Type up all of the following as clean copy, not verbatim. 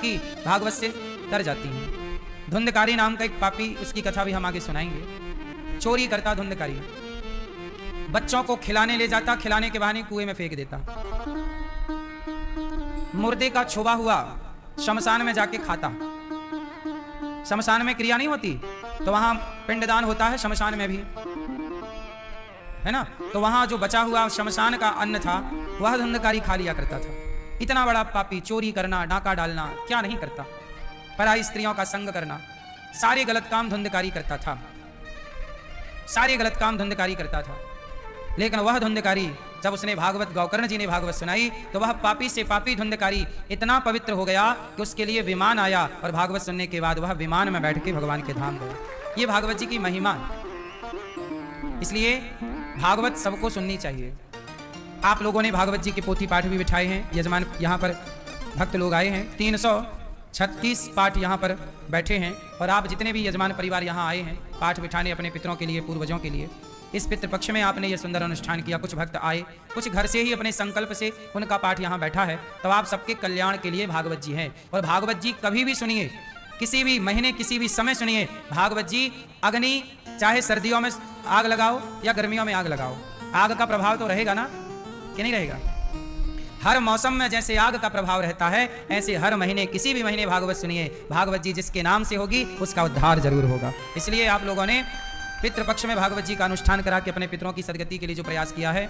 की भागवत से तर जाती हैं। धुंधकारी नाम का एक पापी, उसकी कथा भी हम आगे सुनाएंगे। चोरी करता धुंधकारी, बच्चों को खिलाने ले जाता, खिलाने के बहाने कुएं में फेंक देता, मुर्दे का छुआ हुआ शमशान में जाके खाता। शमशान में क्रिया नहीं होती तो वहां पिंडदान होता है, शमशान में भी है ना। तो वहां जो बचा हुआ शमशान का अन्न था वह धुंधकारी खा लिया करता था। इतना बड़ा पापी, चोरी करना, डाका डालना क्या नहीं करता, पराई स्त्रियों का संग करना, सारे गलत काम धुंधकारी करता था, सारे गलत काम धुंधकारी करता था। लेकिन वह धुंधकारी, जब उसने भागवत, गौकर्ण जी ने भागवत सुनाई, तो वह पापी से पापी धुंधकारी इतना पवित्र हो गया कि उसके लिए विमान आया, और भागवत सुनने के बाद वह विमान में बैठ के भगवान के धाम गया। ये भागवत जी की महिमा, इसलिए भागवत सबको सुननी चाहिए। आप लोगों ने भागवत जी के पोथी पाठ भी बिठाए हैं। यजमान यहाँ पर भक्त लोग आए हैं, 336 पाठ यहाँ पर बैठे हैं, और आप जितने भी यजमान परिवार यहाँ आए हैं पाठ बिठाने अपने पितरों के लिए, पूर्वजों के लिए, इस पितृपक्ष में आपने ये सुंदर अनुष्ठान किया। कुछ भक्त आए, कुछ घर से ही अपने संकल्प से उनका पाठ यहाँ बैठा है, तो आप सबके कल्याण के लिए भागवत जी हैं। और भागवत जी कभी भी सुनिए, किसी भी महीने, किसी भी समय सुनिए भागवत जी। अग्नि, चाहे सर्दियों में आग लगाओ या गर्मियों में आग लगाओ, आग का प्रभाव तो रहेगा ना, कि नहीं रहेगा। हर मौसम में जैसे आग का प्रभाव रहता है, ऐसे हर महीने, किसी भी महीने भागवत सुनिए। भागवत जी जिसके नाम से होगी उसका उद्धार जरूर होगा। इसलिए आप लोगों ने पितृपक्ष में भागवत जी का अनुष्ठान करा के अपने पितरों की सदगति के लिए जो प्रयास किया है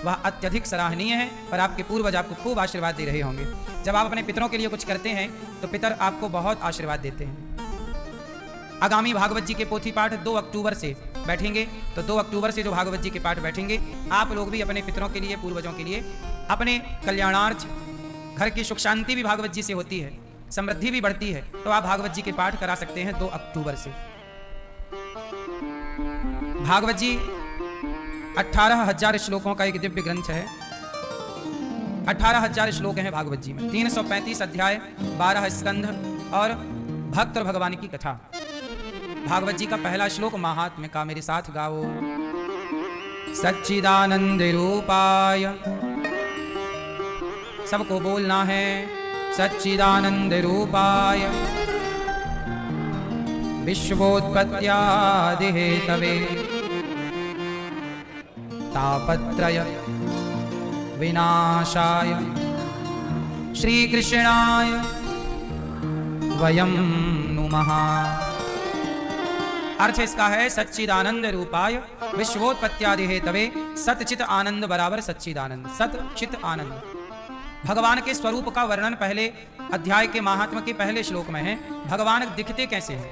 वह अत्यधिक सराहनीय है, और आपके पूर्वज आपको खूब आशीर्वाद दे रहे होंगे। जब आप अपने पितरों के लिए कुछ करते हैं तो पितर आपको बहुत आशीर्वाद देते हैं। आगामी भागवत जी के पोथी पाठ 2 अक्टूबर से बैठेंगे, तो 2 अक्टूबर से जो भागवत जी के पाठ बैठेंगे, आप लोग भी अपने पितरों के लिए, पूर्वजों के लिए, अपने कल्याणार्थ, घर की सुख शांति भी भागवत जी से होती है, समृद्धि भी बढ़ती है, तो आप भागवत जी के पाठ करा सकते हैं 2 अक्टूबर से। भागवत जी 18,000 श्लोकों का एक दिव्य ग्रंथ है। 18,000 श्लोक हैं भागवत जी में, 335 अध्याय, 12 स्कंध और भक्त और भगवान की कथा। भागवत जी का पहला श्लोक महात्म्य का, मेरे साथ गाओ। सच्चिदानंद रूपाय, सबको बोलना है, सच्चिदानंद रूपाय विश्वोत्पत्त्यादि हेतवे तापत्रय विनाशाय श्रीकृष्णाय वयं नुमः। अर्थ इसका है, सच्चिदानंद रूपाय विश्वोत्पत्त्यादि हेतवे, सतचित आनंद बराबर सच्चिदानंद, सतचित आनंद। भगवान के स्वरूप का वर्णन पहले अध्याय के महात्म्य के पहले श्लोक में है। भगवान दिखते कैसे हैं,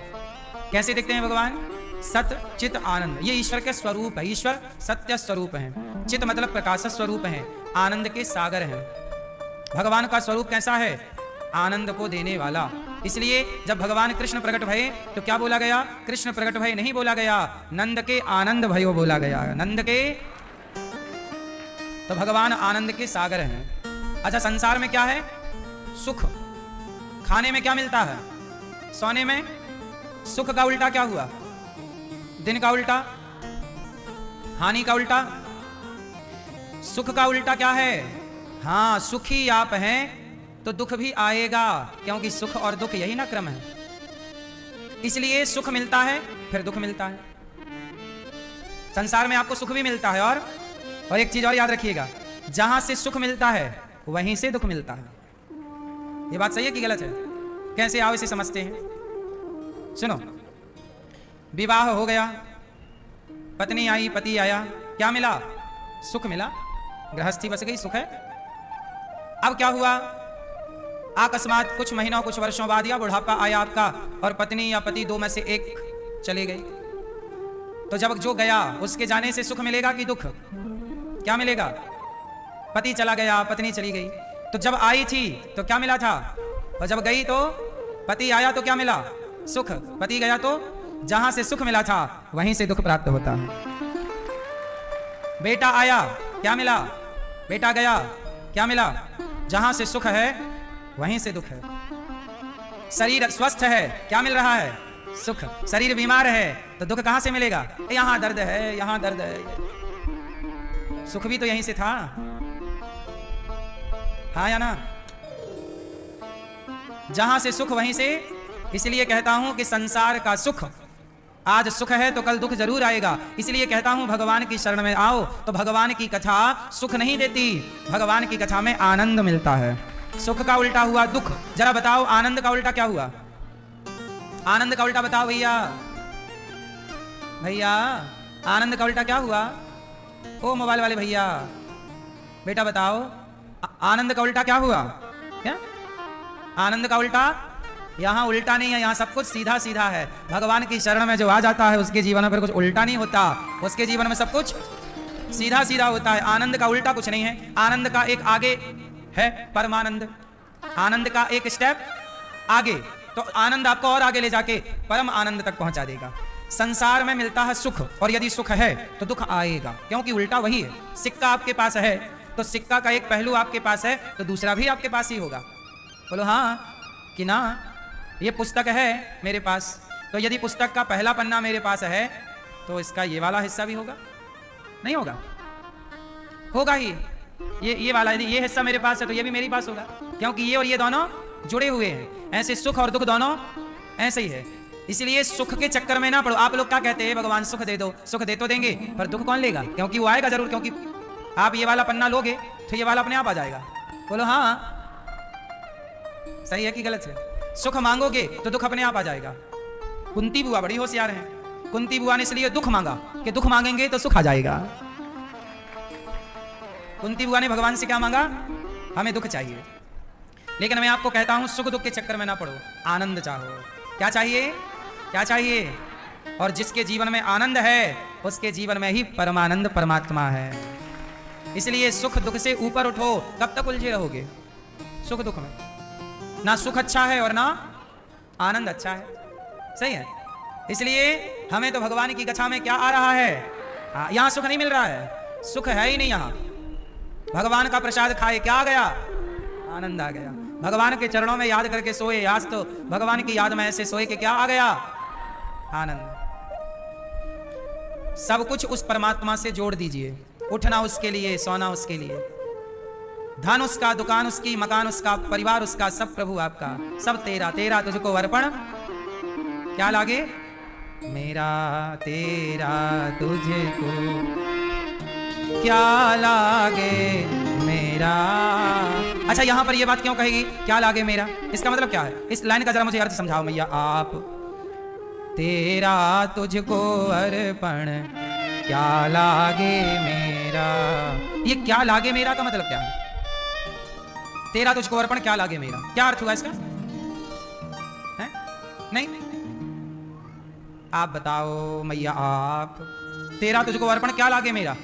कैसे दिखते हैं भगवान? सत चित आनंद, ये ईश्वर के स्वरूप है। ईश्वर सत्य स्वरूप है, चित मतलब प्रकाश स्वरूप है, आनंद के सागर हैं। भगवान का स्वरूप कैसा है? आनंद को देने वाला। इसलिए जब भगवान कृष्ण प्रकट भये तो क्या बोला गया? कृष्ण प्रकट भये नहीं बोला गया, नंद के आनंद भयो बोला गया। नंद के, तो भगवान आनंद के सागर हैं। अच्छा, संसार में क्या है? सुख। खाने में क्या मिलता है? सोने में। सुख का उल्टा क्या हुआ? दिन का उल्टा, हानि का उल्टा। सुख का उल्टा क्या है? हाँ, सुखी आप हैं तो दुख भी आएगा, क्योंकि सुख और दुख यही ना क्रम है। इसलिए सुख मिलता है फिर दुख मिलता है। संसार में आपको सुख भी मिलता है, और एक चीज और याद रखिएगा, जहां से सुख मिलता है वहीं से दुख मिलता है। ये बात सही है कि गलत है? कैसे आओ इसे समझते हैं। सुनो, विवाह हो गया, पत्नी आई, पति आया, क्या मिला? सुख मिला, गृहस्थी बस गई, सुख है। अब क्या हुआ? अकस्मात कुछ महीनों, कुछ वर्षों बाद या बुढ़ापा आया आपका, और पत्नी या पति दो में से एक चले गए। तो जब जो गया उसके जाने से सुख मिलेगा कि दुख? क्या मिलेगा? पति चला गया, पत्नी चली गई। तो जब आई थी तो क्या मिला था? और जब गई तो पति आया तो क्या मिला? सुख। पति गया तो जहां से सुख मिला था वहीं से दुख प्राप्त होता है। बेटा आया, क्या मिला? बेटा गया, क्या मिला? जहां से सुख है वहीं से दुख है। शरीर स्वस्थ है, क्या मिल रहा है? सुख। शरीर बीमार है तो दुख कहां से मिलेगा? यहां दर्द है, यहां दर्द है। सुख भी तो यहीं से था, हाँ या ना? जहां से सुख वहीं से। इसलिए कहता हूं कि संसार का सुख, आज सुख है तो कल दुख जरूर आएगा। इसलिए कहता हूं भगवान की शरण में आओ। तो भगवान की कथा सुख नहीं देती, भगवान की कथा में आनंद मिलता है। सुख का उल्टा हुआ दुख। जरा बताओ आनंद का उल्टा क्या हुआ? आनंद का उल्टा बताओ भैया, भैया आनंद का उल्टा क्या हुआ? ओ मोबाइल वाले भैया, बेटा बताओ आनंद का उल्टा क्या हुआ? क्या आनंद का उल्टा? यहाँ उल्टा नहीं है, यहाँ सब कुछ सीधा सीधा है। भगवान की शरण में जो आ जाता है उसके जीवन में फिर कुछ उल्टा नहीं होता, उसके जीवन में सब कुछ सीधा सीधा होता है। आनंद का उल्टा कुछ नहीं है। आनंद का एक आगे है परमानंद, आनंद का एक स्टेप आगे, तो आनंद आपको और आगे ले जाके परम आनंद तक पहुंचा देगा। संसार में मिलता है सुख, और यदि सुख है तो दुख आएगा, क्योंकि उल्टा वही है। सिक्का आपके पास है तो सिक्का का एक पहलू आपके पास है तो दूसरा भी आपके पास ही होगा। बोलो हाँ कि ना? ये पुस्तक है मेरे पास, तो यदि पुस्तक का पहला पन्ना मेरे पास है तो इसका ये वाला हिस्सा भी होगा? नहीं होगा? होगा ही। ये वाला यदि ये हिस्सा मेरे पास है तो ये भी मेरे पास होगा, क्योंकि ये और ये दोनों जुड़े हुए हैं। ऐसे सुख और दुख दोनों ऐसे ही है। इसलिए सुख के चक्कर में ना पड़ो। आप लोग क्या कहते हैं, भगवान सुख दे दो, सुख दे तो देंगे पर दुख कौन लेगा? क्योंकि वो आएगा जरूर, क्योंकि आप ये वाला पन्ना लोगे तो ये वाला अपने आप आ जाएगा। बोलो हाँ, सही है कि गलत है? सुख मांगोगे तो दुख अपने आप आ जाएगा। कुंती बुआ बड़ी होशियार हैं। कुंती बुआ ने इसलिए दुख मांगा कि दुख मांगेंगे तो सुख आ जाएगा। कुंती बुआ ने भगवान से क्या मांगा? हमें दुख चाहिए। लेकिन मैं आपको कहता हूं सुख दुख के चक्कर में ना पड़ो, आनंद चाहो। क्या चाहिए? क्या चाहिए? और जिसके जीवन में आनंद है उसके जीवन में ही परमानंद परमात्मा है। इसलिए सुख दुख से ऊपर उठो। कब तक उलझे रहोगे सुख दुख में? ना सुख अच्छा है और ना आनंद अच्छा है। सही है? इसलिए हमें तो भगवान की कथा में क्या आ रहा है? यहां सुख नहीं मिल रहा है, सुख है ही नहीं यहां। भगवान का प्रसाद खाए क्या आ गया? आनंद आ गया। भगवान के चरणों में याद करके सोए, आज तो भगवान की याद में ऐसे सोए कि क्या आ गया? आनंद। सब कुछ उस परमात्मा से जोड़ दीजिए। उठना उसके लिए, सोना उसके लिए, धन उसका, दुकान उसकी, मकान उसका, परिवार उसका, सब प्रभु आपका, सब तेरा। तेरा तुझको अर्पण क्या लागे? मेरा तेरा तुझको क्या लागे मेरा। अच्छा यहां पर यह बात क्यों कहेगी क्या लागे मेरा? इसका मतलब क्या है? इस लाइन का जरा मुझे अर्थ समझाओ मैया आप। तेरा तुझको अर्पण क्या लागे मेरा, ये क्या लागे मेरा का मतलब क्या है? तेरा तुझको अर्पण क्या लागे मेरा, क्या अर्थ हुआ इसका? है? नहीं? आप बताओ मैया आप। तेरा तुझको अर्पण क्या लागे मेरा,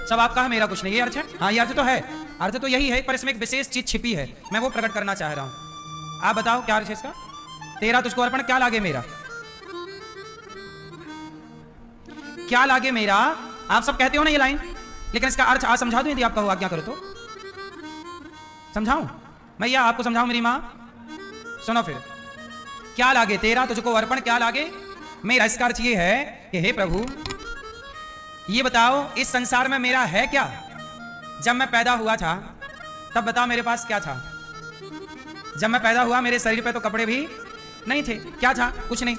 सब आपका है, मेरा कुछ नहीं, ये अर्थ है? हाँ ये अर्थ तो है, अर्थ तो यही है, पर इसमें एक विशेष चीज छिपी है, मैं वो प्रकट करना चाह रहा हूं। आप बताओ क्या अर्थ है इसका? तेरा तुझको अर्पण क्या लागे मेरा, क्या लागे मेरा। आप सब कहते हो ना ये लाइन, लेकिन इसका अर्थ आज समझा दूं यदि आपका हो आज्ञा करो तो। समझाऊं मैया आपको? समझाऊं मेरी मां? सुनो फिर। क्या लागे तेरा तुझको अर्पण क्या लागे मेरा, इसका अर्थ ये है कि हे प्रभु ये बताओ इस संसार में मेरा है क्या? जब मैं पैदा हुआ था तब बताओ मेरे पास क्या था? जब मैं पैदा हुआ मेरे शरीर पे तो कपड़े भी नहीं थे, क्या था? कुछ नहीं।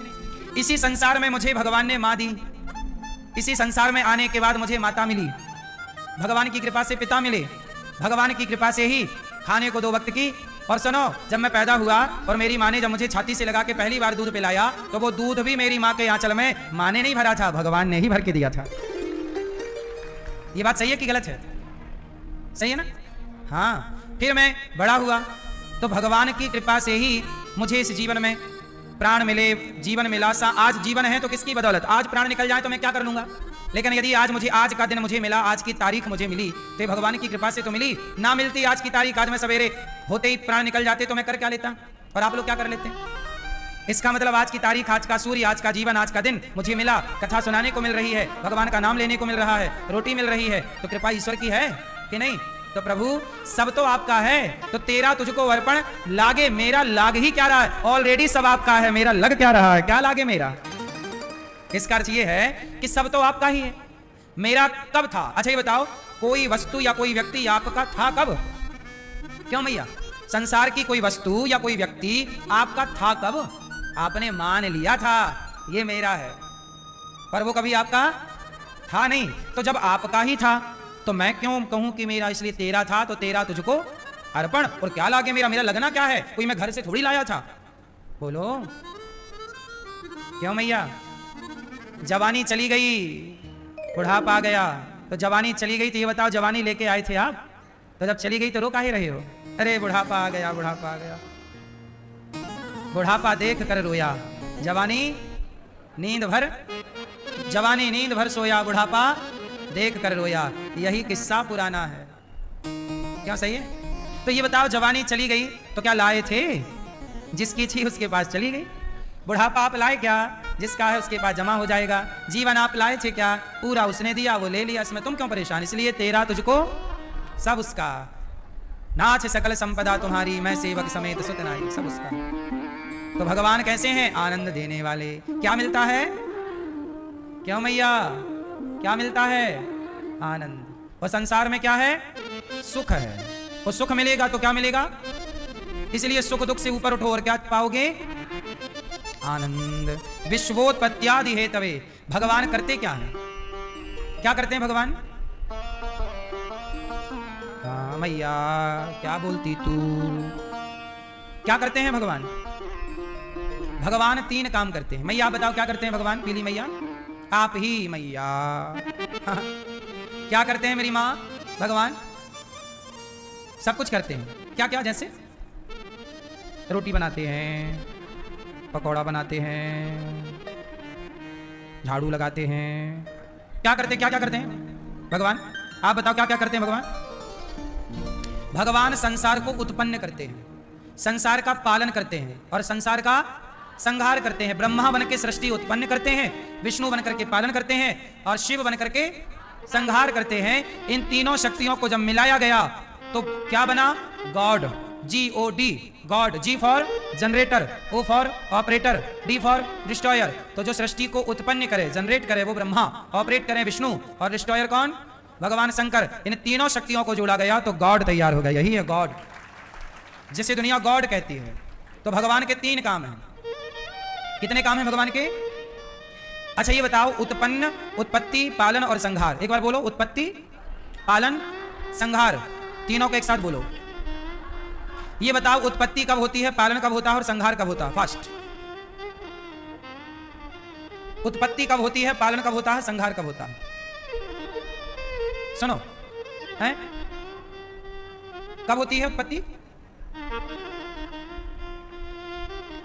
इसी संसार में मुझे भगवान ने मां दी, इसी संसार में आने के बाद मुझे माता मिली, भगवान की कृपा से पिता मिले, भगवान की कृपा से ही खाने को 2 वक्त की। और सुनो, जब मैं पैदा हुआ और मेरी माँ ने जब मुझे छाती से लगा के पहली बार दूध पिलाया तो वो दूध भी मेरी माँ के आंचल में माँ ने नहीं भरा था, भगवान ने ही भर के दिया था। ये बात सही है कि गलत है? सही है ना? हाँ। फिर मैं बड़ा हुआ तो भगवान की कृपा से ही मुझे इस जीवन में प्राण मिले, जीवन मिला। आज जीवन है तो किसकी बदौलत? आज प्राण निकल जाए तो मैं क्या कर लूंगा, लेकिन यदि आज मुझे, आज का दिन मुझे मिला, आज की तारीख मुझे मिली तो ये भगवान की कृपा से तो मिली। ना मिलती आज की तारीख, आज मैं सवेरे होते ही प्राण निकल जाते तो मैं कर क्या लेता, और आप लोग क्या कर लेते? इसका मतलब आज की तारीख, आज का सूर्य, आज का जीवन, आज का दिन मुझे मिला, कथा सुनाने को मिल रही है, भगवान का नाम लेने को मिल रहा है, रोटी मिल रही है, तो कृपा ईश्वर की है कि नहीं? तो प्रभु सब तो आपका है, तो तेरा तुझको अर्पण लागे मेरा, लाग ही क्या रहा है? ऑलरेडी सब आपका है, मेरा लग क्या रहा है? क्या लागे मेरा? इसका अर्थ ये है कि सब तो आपका ही है, मेरा कब था? अच्छा ये बताओ, कोई वस्तु या कोई व्यक्ति आपका था कब? क्यों भैया? संसार की कोई वस्तु या कोई व्यक्ति आपका था कब? आपने मान लिया था ये मेरा है, पर वो कभी आपका था नहीं। तो जब आपका ही था तो मैं क्यों कहूं कि मेरा, इसलिए तेरा था तो तेरा तुझको अर्पण। और क्या लागे मेरा, मेरा लगना क्या है, कोई मैं घर से थोड़ी लाया था। बोलो क्यों मैया? जवानी चली गई, बुढ़ापा आ गया। तो जवानी चली गई तो ये बताओ, जवानी लेके आए थे आप, तो जब चली गई तो रो काहे रहे हो? अरे बुढ़ापा आ गया, बुढ़ापा आ गया। बुढ़ापा देख कर रोया, जवानी नींद भर, जवानी नींद भर सोया, बुढ़ापा देख कर रोया। यही किस्सा पुराना है, क्या सही है? तो ये बताओ, जवानी चली गई तो क्या लाए थे? जिसकी थी उसके पास चली गई। बुढ़ापा आप लाए क्या? जिसका है उसके पास जमा हो जाएगा। जीवन आप लाए थे क्या? पूरा उसने दिया, वो ले लिया, इसमें तुम क्यों परेशान? इसलिए तेरा तुझको सब उसका। नाच सकल संपदा तुम्हारी, मैं सेवक समेत सुत नाई, सब उसका। तो भगवान कैसे हैं? आनंद देने वाले। क्या मिलता है? क्यों मैया, क्या मिलता है? आनंद। और संसार में क्या है? सुख है। और सुख मिलेगा तो क्या मिलेगा? इसलिए सुख दुख से ऊपर उठो और क्या पाओगे? आनंद। विश्वोत्पत्त्यादि हेतवे। भगवान करते क्या है? क्या करते हैं भगवान? हाँ मैया, क्या बोलती तू? क्या करते हैं भगवान? भगवान 3 काम करते हैं। मैया बताओ क्या करते हैं भगवान? पीली मैया, आप ही मैया। हाँ। क्या करते हैं मेरी माँ? भगवान सब कुछ करते हैं। क्या क्या? जैसे रोटी बनाते हैं, पकौड़ा बनाते हैं, झाड़ू लगाते हैं। क्या करते, क्या क्या करते हैं भगवान? आप बताओ क्या क्या करते हैं भगवान? भगवान संसार को उत्पन्न करते हैं, संसार का पालन करते हैं और संसार का संहार करते हैं। ब्रह्मा बन के सृष्टि उत्पन्न करते हैं, विष्णु बन करके पालन करते हैं और शिव बन करके संहार करते हैं। इन तीनों शक्तियों को जब मिलाया गया तो क्या बना? God. GOD, God. G for generator, O for operator, D for destroyer. तो जो सृष्टि को उत्पन्न करे, जनरेट करे वो ब्रह्मा, ऑपरेट करे विष्णु और डिस्ट्रॉयर कौन? भगवान शंकर। इन तीनों शक्तियों को जोड़ा गया तो गॉड तैयार हो गया। यही है गॉड, जिसे दुनिया गॉड कहती है। तो भगवान के 3 काम हैं। कितने काम हैं भगवान के? अच्छा ये बताओ, उत्पन्न, उत्पत्ति, पालन और संहार। एक बार बोलो, उत्पत्ति, पालन, संहार, तीनों को एक साथ बोलो। ये बताओ, उत्पत्ति कब होती है, पालन कब होता है और संहार कब होता है? फास्ट। उत्पत्ति कब होती है, पालन कब होता है, संहार कब होता है? सुनो, हैं? कब होती है उत्पत्ति?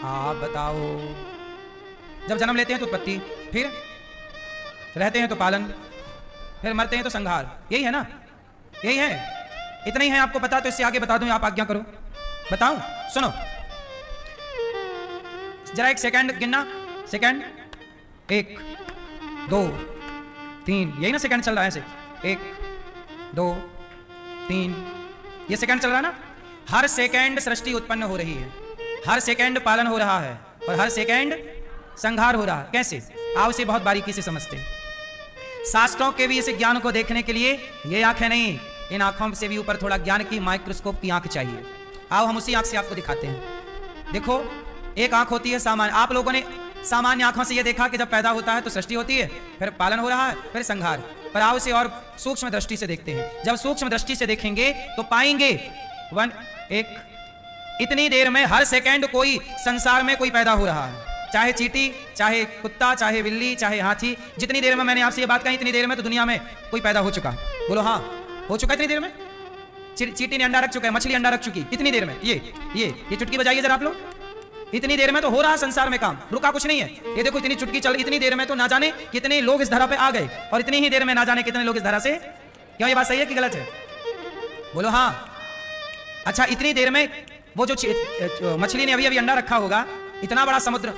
आप बताओ। जब जन्म लेते हैं तो उत्पत्ति, फिर रहते हैं तो पालन, फिर मरते हैं तो संहार। यही है ना? यही है। इतना ही है आपको पता, तो इससे आगे बता दूं, आप आज्ञा करो। बताऊं? सुनो जरा, 1 सेकंड गिनना। सेकंड 1 2 3, यही ना सेकंड चल रहा है ऐसे? 1 2 3, ये सेकंड चल रहा है ना? हर सेकंड सृष्टि उत्पन्न हो रही है, हर सेकंड पालन हो रहा है और हर सेकंड संहार हो रहा है। कैसे? आओ इसे बहुत बारीकी से समझते हैं। शास्त्रों के भी इस ज्ञान को देखने के लिए ये आंखें नहीं, इन आंखों से भी ऊपर थोड़ा ज्ञान की माइक्रोस्कोप की आंख चाहिए। आओ हम उसी आंख से आपको दिखाते हैं। देखो, एक आंख होती है सामान्य। आप लोगों ने सामान्य आंखों से ये देखा कि जब पैदा होता है तो सृष्टि होती है, फिर पालन हो रहा है, फिर संहार। पर आओ इसे और सूक्ष्म दृष्टि से देखते हैं। जब सूक्ष्म दृष्टि से देखेंगे तो पाएंगे इतनी देर में हर सेकंड कोई संसार में कोई पैदा हो रहा है, चाहे चींटी, चाहे कुत्ता, चाहे बिल्ली, चाहे हाथी। जितनी देर में मैंने आपसे ये बात कही, इतनी देर में तो दुनिया में कोई पैदा हो चुका। बोलो हाँ, हो चुका इतनी देर में। चींटी ने अंडा रख चुका है, मछली अंडा रख चुकी इतनी देर में। ये चुटकी बजाइए जरा आप लोग। इतनी देर में तो हो रहा है संसार में काम, रुका कुछ नहीं है। ये देखो इतनी चुटकी चल, इतनी देर में तो ना जाने कितने लोग इस धरा पे आ गए और इतनी ही देर में ना जाने कितने लोग इस धरा से। क्यों ये बात सही है कि गलत है? बोलो हाँ। अच्छा, इतनी देर में वो जो मछली ने अभी अभी अंडा रखा होगा, इतना बड़ा समुद्र,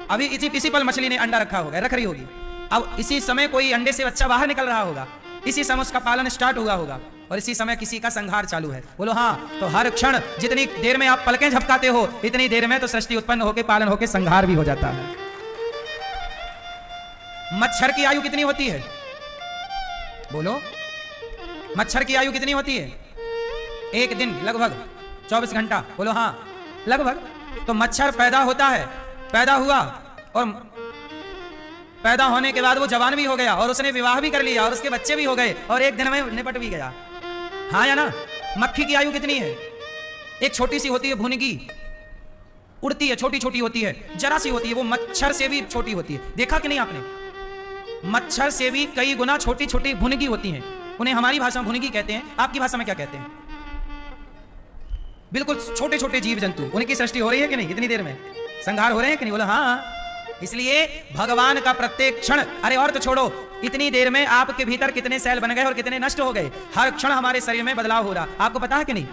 अभी इसी पल मछली ने अंडा रखा होगा, रख रही होगी। अब इसी समय कोई अंडे से बच्चा बाहर निकल रहा होगा, इसी समय उसका पालन स्टार्ट हुआ होगा और इसी समय किसी का संहार चालू है। बोलो हाँ। तो हर क्षण जितनी देर में आप पलकें झपकाते हो, इतनी देर में तो सृष्टि उत्पन्न होकर पालन होकर संहार भी हो जाता है। मच्छर की आयु कितनी होती है? बोलो, मच्छर की आयु कितनी होती है? 1 दिन लगभग। 24 घंटा, बोलो हाँ लगभग। तो मच्छर पैदा होता है, पैदा हुआ और पैदा होने के बाद वो जवान भी हो गया और उसने विवाह भी कर लिया और उसके बच्चे भी हो गए और एक दिन में निपट भी गया। हाँ या ना? मक्खी की आयु कितनी है? एक छोटी सी होती है भुनगी, उड़ती है, छोटी छोटी होती है, जरा सी होती है, वो मच्छर से भी छोटी होती है। देखा कि नहीं आपने? मच्छर से भी कई गुना छोटी छोटी भुनगी होती हैं। उन्हें हमारी भाषा में भुनगी कहते हैं, आपकी भाषा में क्या कहते हैं? बिल्कुल छोटे छोटे जीव जंतु, उनकी सृष्टि हो रही है कि नहीं? इतनी देर में संहार हो रहे हैं कि नहीं? बोला हाँ। इसलिए भगवान का प्रत्येक क्षण, अरे और तो छोड़ो, इतनी देर में आपके भीतर कितने सेल बन गए और कितने नष्ट हो गए। हर क्षण हमारे शरीर में बदलाव हो रहा, आपको पता है कि नहीं?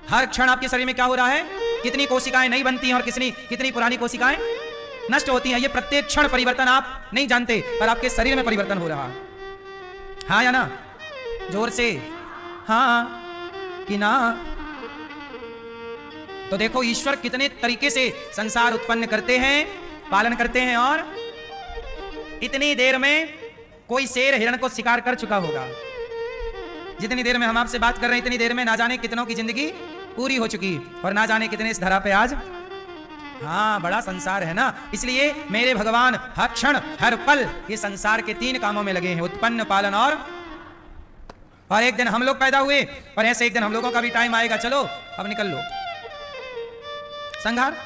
हर क्षण आपके शरीर में क्या हो रहा है? कितनी कोशिकाएं नई बनती हैं और कितनी पुरानी कोशिकाएं नष्ट होती हैं। ये प्रत्येक क्षण परिवर्तन आप नहीं जानते, पर आपके शरीर में परिवर्तन हो रहा है। हाँ या ना? जोर से हाँ कि ना? तो देखो ईश्वर कितने तरीके से संसार उत्पन्न करते हैं, पालन करते हैं। और इतनी देर में कोई शेर हिरण को शिकार कर चुका होगा। जितनी देर में हम आपसे बात कर रहे हैं, इतनी देर में ना जाने कितनों की जिंदगी पूरी हो चुकी और ना जाने कितने इस धरा पे आज। हाँ, बड़ा संसार है ना। इसलिए मेरे भगवान हर क्षण हर पल ये संसार के 3 कामों में लगे हैं, उत्पन्न, पालन और एक दिन हम लोग पैदा हुए और ऐसे एक दिन हम लोगों का भी टाइम आएगा। चलो अब निकल लो। संहार,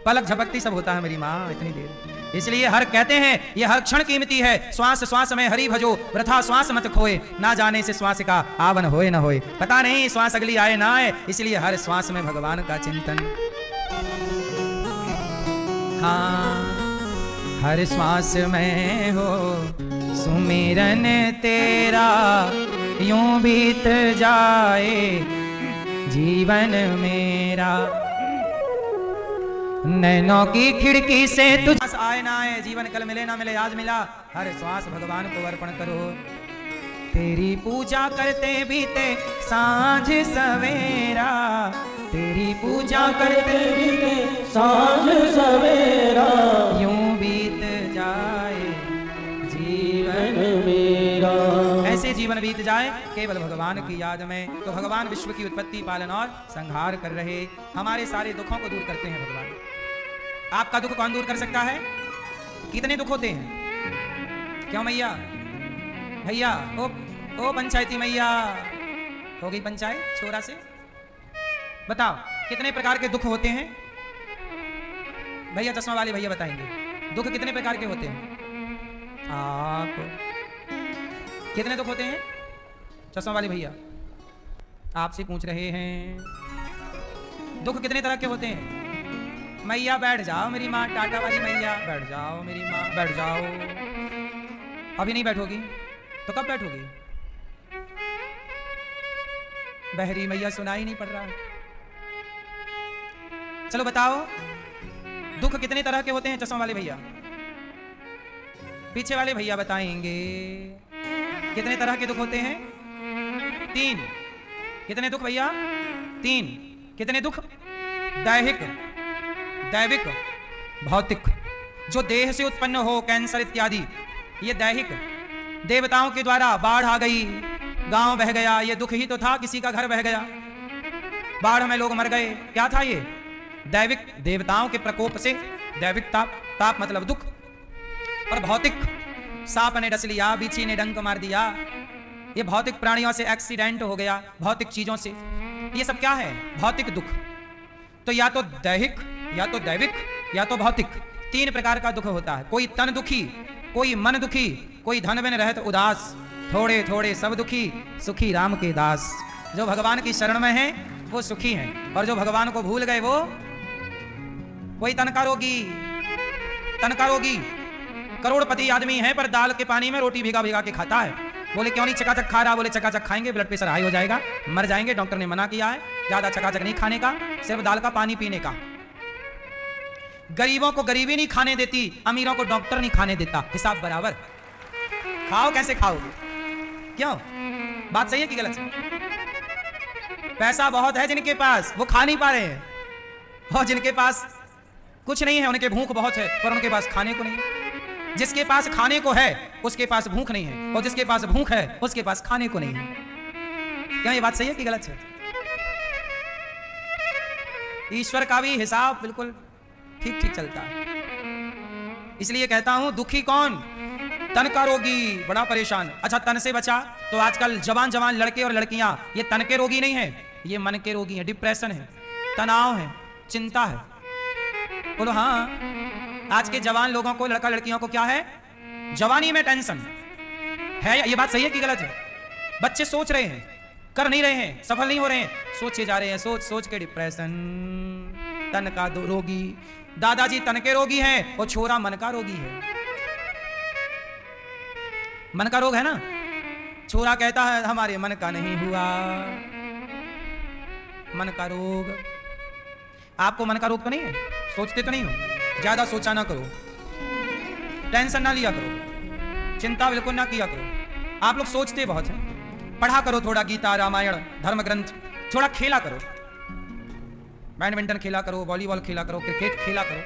पलक झपकती सब होता है मेरी माँ, इतनी देर। इसलिए हर कहते हैं ये हर क्षण कीमती है। श्वास श्वास में हरि भजो, वृथा श्वास मत खोए, ना जाने से श्वास का आवन होए न होए। पता नहीं श्वास अगली आए ना आए, इसलिए हर श्वास में भगवान का चिंतन। हाँ, हर श्वास में हो सुमिरन तेरा, यूं बीत जाए जीवन मेरा। नैनों की खिड़की से तुझ आए ना आए, जीवन कल मिले ना मिले, आज मिला। हर श्वास भगवान को अर्पण करो। तेरी पूजा करते बीते सांझ सवेरा, तेरी पूजा करते बीते सांझ सवेरा, यूं बीत जाए जीवन मेरा। ऐसे जीवन बीत जाए केवल भगवान की याद में। तो भगवान विश्व की उत्पत्ति, पालन और संहार कर रहे, हमारे सारे दुखों को दूर करते हैं भगवान। आपका दुख कौन दूर कर सकता है? कितने दुख होते हैं? क्यों मैया? भैया ओ पंचायती मैया, हो गई पंचायत छोरा से? बताओ कितने प्रकार के दुख होते हैं? भैया चश्मा वाले भैया बताएंगे दुख कितने प्रकार के होते हैं। आप कितने दुख होते हैं? चश्मा वाले भैया आपसे पूछ रहे हैं, दुख कितने तरह के होते हैं? मैया बैठ जाओ मेरी माँ, टाटा वाली मैया बैठ जाओ मेरी माँ, बैठ जाओ। अभी नहीं बैठोगी तो कब बैठोगी? बहरी मैया सुनाई नहीं पड़ रहा। चलो बताओ दुख कितने तरह के होते हैं? चश्मा वाले भैया, पीछे वाले भैया बताएंगे कितने तरह के दुख होते हैं? 3। कितने दुख भैया? 3। कितने दुख? दैहिक, दैविक, भौतिक। जो देह से उत्पन्न हो, कैंसर इत्यादि, ये दैहिक। देवताओं के द्वारा बाढ़ आ गई, गांव बह गया, ये दुख ही तो था। किसी का घर बह गया, बाढ़ में लोग मर गए, क्या था ये? दैविक, देवताओं के प्रकोप से दैविक ताप, ताप मतलब दुख। और भौतिक, सांप ने डस लिया, बिच्छी ने डंक मार दिया, ये भौतिक प्राणियों से एक्सीडेंट हो गया, भौतिक चीजों से, ये सब क्या है? भौतिक दुख। तो या तो दैहिक, या तो दैविक, या तो भौतिक। 3 प्रकार का दुख होता है। कोई तन दुखी, कोई मन दुखी, कोई धन बिन रहत उदास, थोड़े थोड़े सब दुखी, सुखी राम के दास। जो भगवान की शरण में है वो सुखी हैं, और जो भगवान को भूल गए वो कोई तनका रोगी करोड़पति आदमी है पर दाल के पानी में रोटी भिगा भिगा के खाता है। बोले क्यों नहीं चकाचक खा रहा? बोले चकाचक खाएंगे ब्लड प्रेशर हाई हो जाएगा, मर जाएंगे। डॉक्टर ने मना किया है ज्यादा चकाचक नहीं खाने का, सिर्फ दाल का पानी पीने का। गरीबों को गरीबी नहीं खाने देती, अमीरों को डॉक्टर नहीं खाने देता, हिसाब बराबर। खाओ कैसे खाओगे? क्यों? बात सही है कि गलत है? पैसा बहुत है जिनके पास, वो खा नहीं पा रहे हैं, और जिनके पास कुछ नहीं है उनके भूख बहुत है पर उनके पास खाने को नहीं है। जिसके पास खाने को है उसके पास भूख नहीं है, और जिसके पास भूख है उसके पास खाने को नहीं है। क्या ये बात सही है कि गलत है? ईश्वर का भी हिसाब बिल्कुल ठीक ठीक चलता है। इसलिए कहता हूं दुखी कौन? तन का रोगी, बड़ा परेशान। अच्छा, तन से बचा तो आजकल जवान जवान लड़के और लड़कियां ये तन के रोगी नहीं है, ये मन के रोगी हैं। डिप्रेशन है, तनाव है, चिंता है। बोलो हाँ, आज के जवान लोगों को, लड़का लड़कियों को क्या है? जवानी में टेंशन है। ये बात सही है कि गलत है? बच्चे सोच रहे हैं, कर नहीं रहे हैं, सफल नहीं हो रहे हैं, सोचे जा रहे हैं, सोच सोच के डिप्रेशन। तन का रोगी, दादाजी तन के रोगी हैं और छोरा मन का रोगी है। मन का रोग है ना। छोरा कहता है हमारे मन का नहीं हुआ। मन का रोग। आपको मन का रोग तो नहीं है? सोचते तो नहीं हो? ज्यादा सोचा ना करो, टेंशन ना लिया करो, चिंता बिल्कुल ना किया करो। आप लोग सोचते बहुत हैं। पढ़ा करो थोड़ा गीता, रामायण, धर्म ग्रंथ, थोड़ा खेला करो, बैडमिंटन खेला करो, वॉलीबॉल खेला करो, क्रिकेट खेला करो,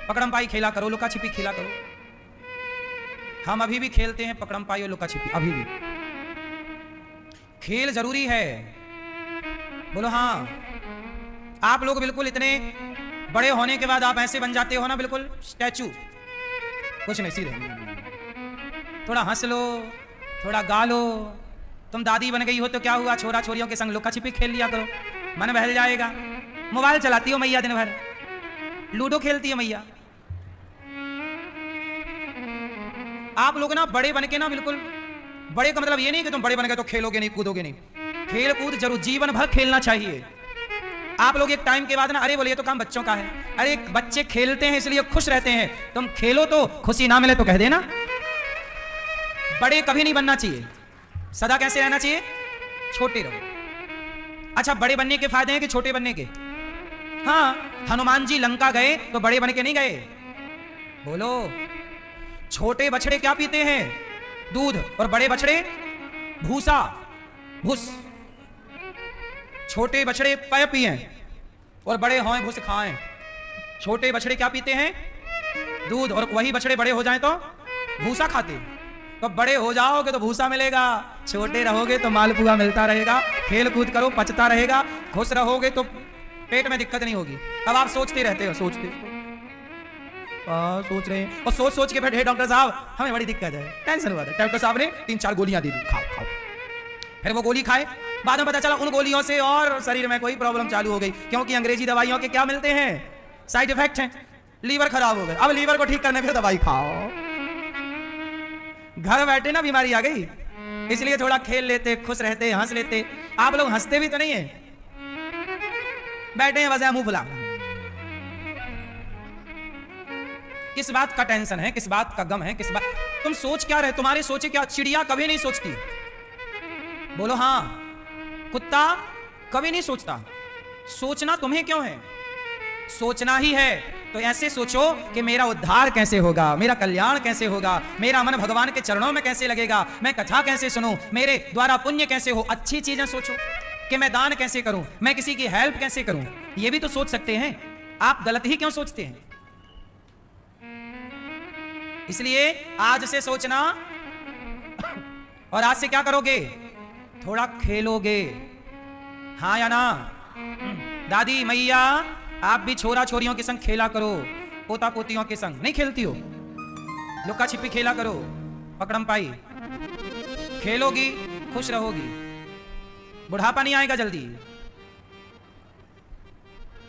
पकड़म पाई खेला करो, लुका छिपी खेला करो। हम अभी भी खेलते हैं पकड़म पाई और लुका छिपी, अभी भी। खेल जरूरी है। बोलो हाँ। आप लोग बिल्कुल इतने बड़े होने के बाद आप ऐसे बन जाते हो ना, बिल्कुल स्टैचू, कुछ नहीं, सीधे। थोड़ा हंस लो, थोड़ा गा लो। तुम दादी बन गई हो तो क्या हुआ, छोरा छोरियों के संग लुका छिपी खेल लिया करो, मन बहल जाएगा। मोबाइल चलाती हो मैया दिन भर, लूडो खेलती है मैया। आप लोग ना बड़े बन के ना, बिल्कुल बड़े का मतलब ये नहीं कि तुम बड़े बन गए तो खेलोगे नहीं, कूदोगे नहीं। खेल कूद जरूर, जीवन भर खेलना चाहिए। आप लोग एक टाइम के बाद ना, अरे बोलिए तो काम बच्चों का है, अरे बच्चे खेलते हैं इसलिए खुश रहते हैं, तुम खेलो तो खुशी ना मिले तो कह देना। बड़े कभी नहीं बनना चाहिए, सदा कैसे रहना चाहिए? छोटे रहो। अच्छा, बड़े बनने के फायदे हैं कि छोटे बनने के? हाँ, हनुमान जी लंका गए तो बड़े बन के नहीं गए। बोलो, छोटे बछड़े क्या पीते हैं? दूध। और बड़े बछड़े भूसा, भूस। छोटे बछड़े पय पिए और बड़े हों भूस खाएं। छोटे बछड़े क्या पीते हैं? दूध। और वही बछड़े बड़े हो जाएं तो भूसा खाते। तो बड़े हो जाओगे तो भूसा मिलेगा, छोटे रहोगे तो मालपुआ मिलता रहेगा। खेल कूद करो, पचता रहेगा, खुश रहोगे तो पेट में दिक्कत नहीं होगी। अब आप सोचते रहते हो, सोच रहे हैं और सोच सोच के बैठे, डॉक्टर साहब हमें बड़ी दिक्कत है, टेंशन हुआ था। डॉक्टर साहब ने 3-4 गोलियां दे दी, खाओ खाओ। फिर वो गोली खाए, बाद में पता चला उन गोलियों से और शरीर में कोई प्रॉब्लम चालू हो गई, क्योंकि अंग्रेजी दवाइयों के क्या मिलते हैं? साइड इफेक्ट हैं। लीवर खराब हो गए, अब लीवर को ठीक करने के लिए दवाई खाओ। घर बैठे ना बीमारी आ गई। इसलिए थोड़ा खेल लेते, खुश रहते, हंस लेते। आप लोग हंसते भी तो नहीं है, बैठे हैं बस मुंह फुला। किस बात का टेंशन है, किस बात का गम है, किस बात? तुम सोच क्या रहे? तुम्हारे सोचे क्या? चिड़िया कभी नहीं सोचती। बोलो हाँ। कुत्ता कभी नहीं सोचता। सोचना तुम्हें क्यों है? सोचना ही है तो ऐसे सोचो कि मेरा उद्धार कैसे होगा, मेरा कल्याण कैसे होगा, मेरा मन भगवान के चरणों में कैसे लगेगा, मैं कथा कैसे सुनूं, मेरे द्वारा पुण्य कैसे हो। अच्छी चीजें सोचो कि मैं दान कैसे करूं, मैं किसी की हेल्प कैसे करूं। ये भी तो सोच सकते हैं। आप गलत ही क्यों सोचते हैं? इसलिए आज से सोचना। और आज से क्या करोगे? थोड़ा खेलोगे, हाँ या ना? दादी मैया, आप भी छोरा छोरियों के संग खेला करो, पोता पोतियों के संग। नहीं खेलती हो? लुका छिपी खेला करो, पकड़म पाई खेलोगी, खुश रहोगी, बुढ़ापा नहीं आएगा जल्दी।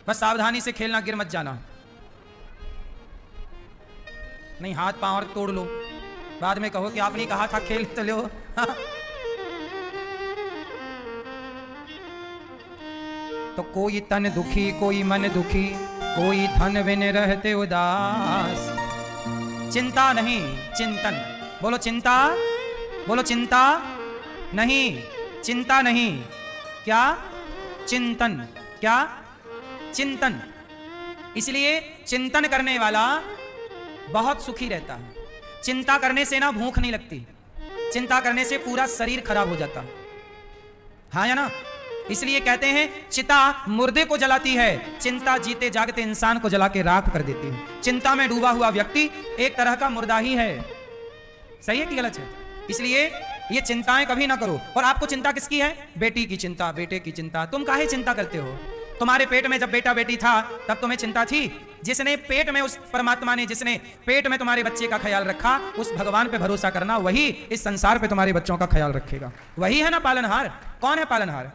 बस सावधानी से खेलना, गिर मत जाना। नहीं हाथ पांव और तोड़ लो, बाद में कहो कि आपने कहा था खेल तो लो। तो कोई तन दुखी, कोई मन दुखी, कोई धन बिन रहते उदास। चिंता नहीं, चिंतन। बोलो चिंता, बोलो चिंता नहीं, चिंता नहीं। क्या? चिंतन। क्या? चिंतन। इसलिए चिंतन करने वाला बहुत सुखी रहता है। चिंता करने से ना भूख नहीं लगती, चिंता करने से पूरा शरीर खराब हो जाता, हाँ या ना? इसलिए कहते हैं चिता मुर्दे को जलाती है, चिंता जीते जागते इंसान को जला के राख कर देती है। चिंता में डूबा हुआ व्यक्ति एक तरह का मुर्दा ही है। सही है कि गलत है? इसलिए ये चिंताएं कभी ना करो। और आपको चिंता किसकी है? बेटी की चिंता, बेटे की चिंता। तुम काहे चिंता करते हो? तुम्हारे पेट में जब बेटा बेटी था तब तुम्हें चिंता थी? जिसने पेट में, उस परमात्मा ने जिसने पेट में तुम्हारे बच्चे का ख्याल रखा, उस भगवान पे भरोसा करना, वही इस संसार पे तुम्हारे बच्चों का ख्याल रखेगा। वही है ना पालनहार। कौन है पालनहार?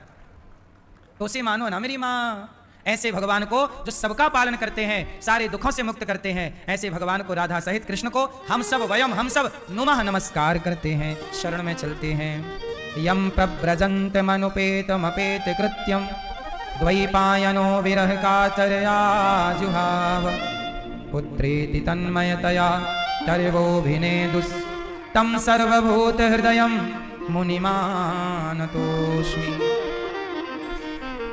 तो उसे मानो ना मेरी माँ। ऐसे भगवान को जो सबका पालन करते हैं, सारे दुखों से मुक्त करते हैं, ऐसे भगवान को, राधा सहित कृष्ण को हम सब नुमः नमस्कार करते हैं, शरण में चलते हैं। यम प्रव्रजंत मनुपेतमपेत कृत्यम द्वैपायनो विरह कातरया जुहाव पुत्रेति तन्मयतया तर्वोभिनेदुस् तं सर्वभूत हृदयं मुनिमानतोस्मि।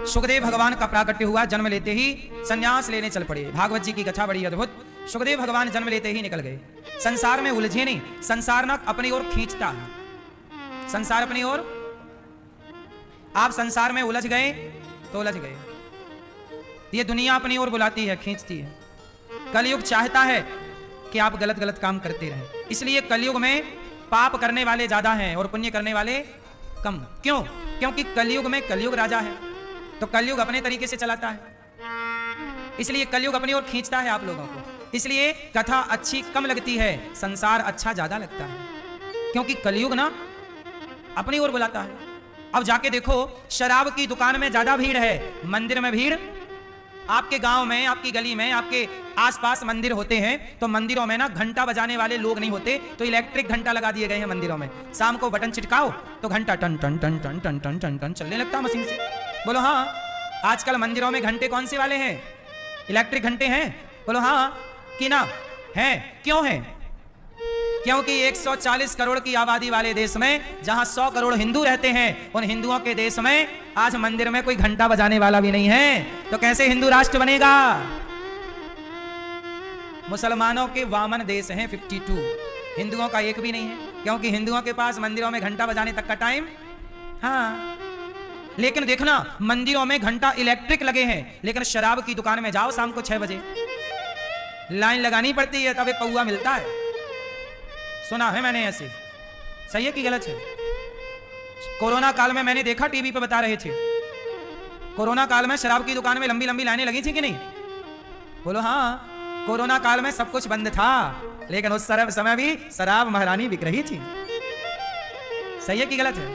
सुखदेव भगवान का प्राकट्य हुआ, जन्म लेते ही संन्यास लेने चल पड़े। भागवत जी की कथा बड़ी अद्भुत। सुखदेव भगवान जन्म लेते ही निकल गए। संसार में उलझे नहीं, संसार ना अपनी ओर खींचता है। संसार अपनी ओर, आप संसार में उलझ गए तो उलझ गए। ये दुनिया अपनी ओर बुलाती है, खींचती है। कलयुग चाहता है कि आप गलत गलत काम करते रहें, इसलिए कलयुग में पाप करने वाले ज्यादा हैं और पुण्य करने वाले कम। क्यों? क्योंकि कलयुग में कलयुग राजा है, तो कलयुग अपने तरीके से चलाता है, इसलिए कलयुग अपनी ओर खींचता है आप लोगों को। इसलिए कथा अच्छी कम लगती है, संसार अच्छा ज्यादा लगता है, क्योंकि कलयुग ना अपनी ओर बुलाता है। अब जाके देखो, शराब की दुकान में ज्यादा भीड़ है, मंदिर में भीड़। आपके गांव में, आपकी गली में, आपके आसपास मंदिर होते हैं, तो मंदिरों में ना घंटा बजाने वाले लोग नहीं होते, तो इलेक्ट्रिक घंटा लगा दिए गए हैं मंदिरों में। शाम को बटन चिटकाओ तो घंटा टन टन टन टन टन टन टन टन चलने लगता मशीन से। बोलो हाँ। आजकल मंदिरों में घंटे कौन से वाले हैं? इलेक्ट्रिक घंटे हैं? बोलो हाँ कि ना? हैं। क्यों हैं? क्योंकि 140 करोड़ की आबादी वाले देश में, जहां 100 करोड़ हिंदू रहते हैं, उन हिंदुओं के देश में आज मंदिर में कोई घंटा बजाने वाला भी नहीं है, तो कैसे हिंदू राष्ट्र बनेगा? मुसलमानों के 52 देश हैं, 52। हिंदुओं का एक भी नहीं है, क्योंकि हिंदुओं के पास मंदिरों में घंटा बजाने तक का टाइम। हाँ, लेकिन देखना, मंदिरों में घंटा इलेक्ट्रिक लगे हैं, लेकिन शराब की दुकान में जाओ शाम को 6 बजे, लाइन लगानी पड़ती है, तब एक पौआ मिलता है। सुना है मैंने ऐसे। सही है कि गलत है? कोरोना काल में मैंने देखा, टीवी पे बता रहे थे, कोरोना काल में शराब की दुकान में लंबी लंबी लाइनें लगी थी कि नहीं? बोलो हाँ। कोरोना काल में सब कुछ बंद था, लेकिन उस समय भी शराब महारानी बिक रही थी। सही है कि गलत है?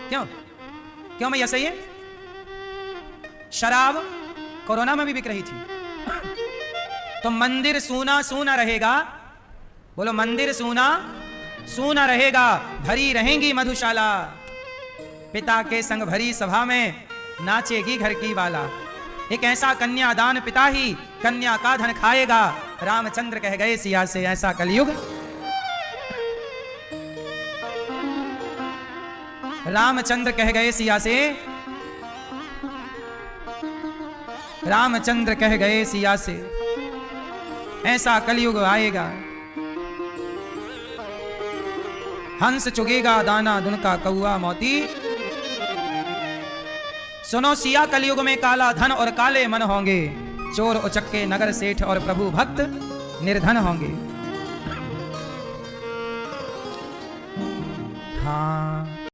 क्यों? क्यों भैया सही है? शराब कोरोना में भी बिक रही थी। तो मंदिर सूना सूना रहेगा। बोलो, मंदिर सूना सूना रहेगा, भरी रहेंगी मधुशाला, पिता के संग भरी सभा में नाचेगी घर की बाला। एक ऐसा कन्यादान पिता ही कन्या का धन खाएगा, रामचंद्र कह गए सिया से, ऐसा कलयुग। रामचंद्र कह गए सिया से, रामचंद्र कह गए सिया से, ऐसा कलयुग आएगा। हंस चुगेगा दाना दुनका कौआ मोती। सुनो सिया, कलयुग में काला धन और काले मन होंगे, चोर उचक्के नगर सेठ और प्रभु भक्त निर्धन होंगे। हाँ,